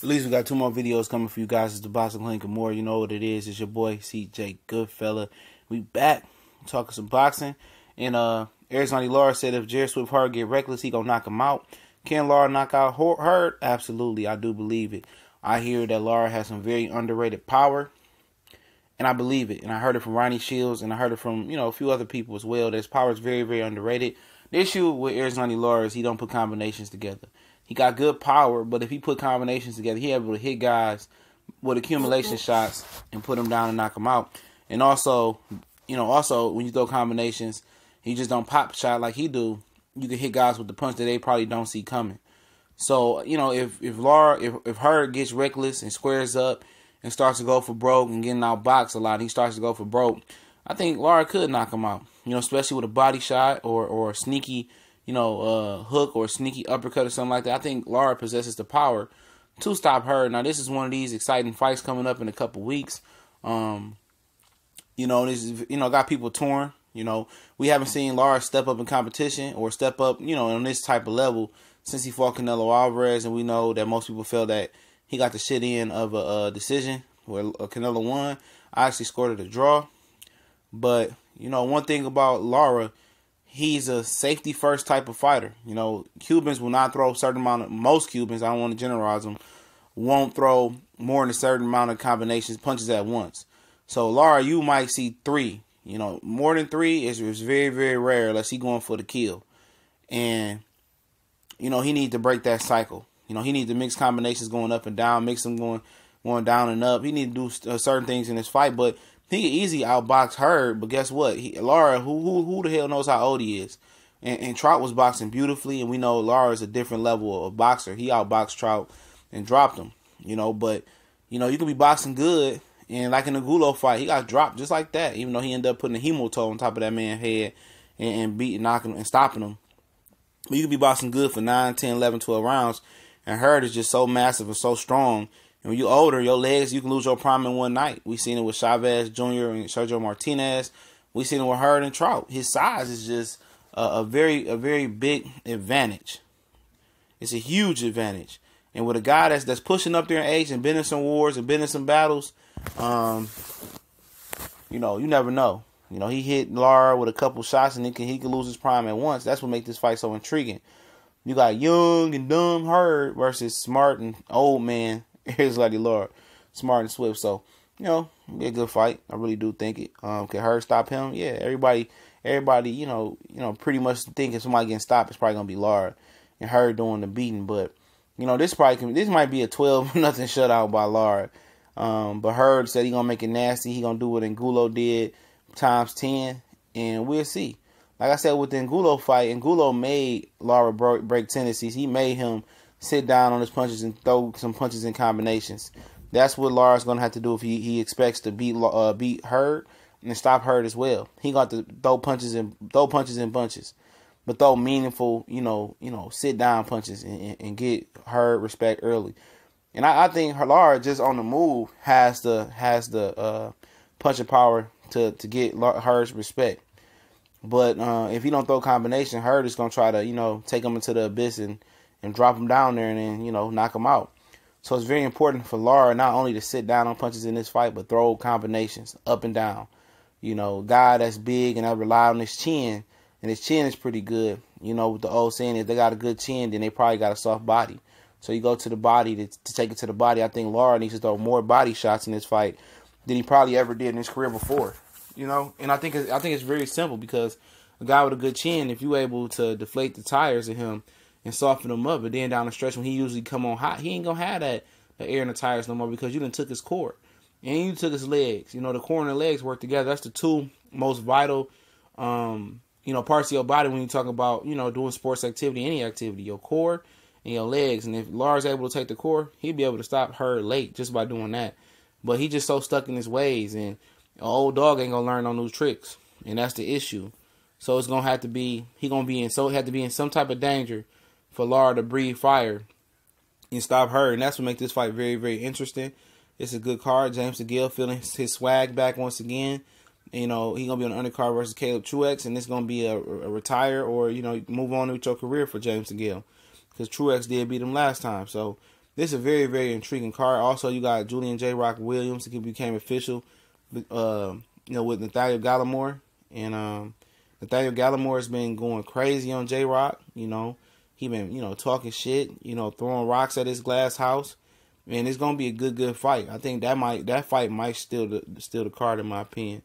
At least we got 2 more videos coming for you guys. It's the Boxing Link and more. You know what it is. It's your boy CJ Goodfella. We back talking some boxing. And Erislandy Lara said if Jarrett Hurd get reckless, he gonna knock him out. Can Lara knock out Hurd? Absolutely, I do believe it. I hear that Lara has some very underrated power, and I believe it. And I heard it from Ronnie Shields, and I heard it from a few other people as well. That his power is very, very underrated. The issue with Erislandy Lara is he don't put combinations together. He got good power, but if he put combinations together, he able to hit guys with accumulation shots and put them down and knock them out. And also, when you throw combinations, he just don't pop shot like he do. You can hit guys with the punch that they probably don't see coming. So, if Hurd gets reckless and squares up and starts to go for broke and getting out boxed a lot, he starts to go for broke, I think Lara could knock him out. Especially with a body shot or a sneaky hook or sneaky uppercut or something like that. I think Lara possesses the power to stop Hurd. Now, this is one of these exciting fights coming up in a couple weeks. This is, got people torn. We haven't seen Lara step up in competition or step up, on this type of level since he fought Canelo Alvarez, and we know that most people feel that he got the shit in of a decision where Canelo won. I actually scored it a draw. But, one thing about Lara, he's a safety first type of fighter. Cubans will not throw a certain amount of, most Cubans, I don't want to generalize them, won't throw more than a certain amount of combinations, punches at once. So Lara, you might see 3. More than 3 is very, very rare unless he's going for the kill. And, he needs to break that cycle. He needs to mix combinations going up and down, mix them going down and up. He needs to do certain things in this fight, but he can easily outbox Hurd. But guess what? Lara, who the hell knows how old he is? And Trout was boxing beautifully, and we know Lara is a different level of boxer. He outboxed Trout and dropped him. But you can be boxing good, and like in the Gulo fight, he got dropped just like that. Even though he ended up putting a hemotoe on top of that man's head and beating, knocking him, and stopping him. But you can be boxing good for 9, 10, 11, 12 rounds, and Hurd is just so massive and so strong. And when you're older, your legs, you can lose your prime in one night. We seen it with Chavez Jr. and Sergio Martinez. We seen it with Hurd and Trout. His size is just a very big advantage. It's a huge advantage. And with a guy that's pushing up there in age and been in some wars and been in some battles, you never know. He hit Lara with a couple shots and he can lose his prime at once. That's what makes this fight so intriguing. You got young and dumb Hurd versus smart and old man Erislandy Lara, smart and swift. So, it'll be a good fight. I really do think it. Can Hurd stop him? Yeah, everybody, pretty much thinking somebody getting stopped is probably gonna be Lara and Hurd doing the beating. But this might be a 12-0 shutout by Lara. But Hurd said he gonna make it nasty. He gonna do what Angulo did times 10, and we'll see. Like I said, with the Angulo fight, Angulo made Lara break tendencies. He made him sit down on his punches and throw some punches in combinations. That's what Lara's gonna have to do if he expects to beat Hurd and stop Hurd as well. He got to throw punches in bunches, but throw meaningful, sit down punches and get Hurd respect early. And I think Lara just on the move has the punching power to get Hurd's respect. But if he don't throw combination, Hurd is gonna try to take him into the abyss and drop him down there and then knock him out. So it's very important for Lara not only to sit down on punches in this fight, but throw combinations up and down. Guy that's big and I rely on his chin, and his chin is pretty good. What the old saying is, they got a good chin, then they probably got a soft body. So you go to the body to take it to the body. I think Lara needs to throw more body shots in this fight than he probably ever did in his career before. And I think it's very simple, because a guy with a good chin, if you're able to deflate the tires of him and soften him up, but then down the stretch when he usually come on hot, he ain't gonna have that air in the tires no more, because you done took his core and you took his legs. The core and the legs work together. That's the 2 most vital parts of your body when you talk about doing sports activity, any activity, your core and your legs. And if Lara's able to take the core, he'd be able to stop Hurd late just by doing that. But he just so stuck in his ways, and an old dog ain't gonna learn no new tricks, and that's the issue. So it's gonna have to be in some type of danger for Lara to breathe fire and stop Hurd, and that's what makes this fight very, very interesting. It's a good card. James DeGale feeling his swag back once again. He's gonna be on the undercard versus Caleb Truex, and it's gonna be a retire or move on with your career for James DeGale, because Truex did beat him last time. So this is a very, very intriguing card. Also, you got Julian J. Rock Williams, who became official, with Nathaniel Gallimore. And Nathaniel Gallimore has been going crazy on J. Rock. He been, talking shit, throwing rocks at his glass house. And it's gonna be a good fight. I think that fight might steal the card, in my opinion.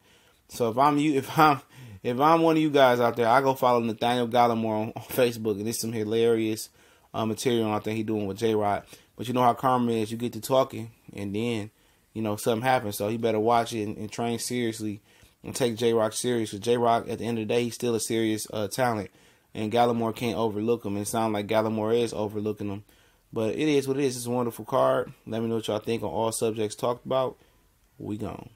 So if I'm one of you guys out there, I go follow Nathaniel Gallimore on Facebook, and it's some hilarious material I think he doing with J Rock. But you know how karma is, you get to talking, and then something happens. So he better watch it and train seriously and take J Rock serious. Because J Rock, at the end of the day, he's still a serious talent, and Gallimore can't overlook him. And it sounds like Gallimore is overlooking him. But it is what it is. It's a wonderful card. Let me know what y'all think on all subjects talked about. We gone.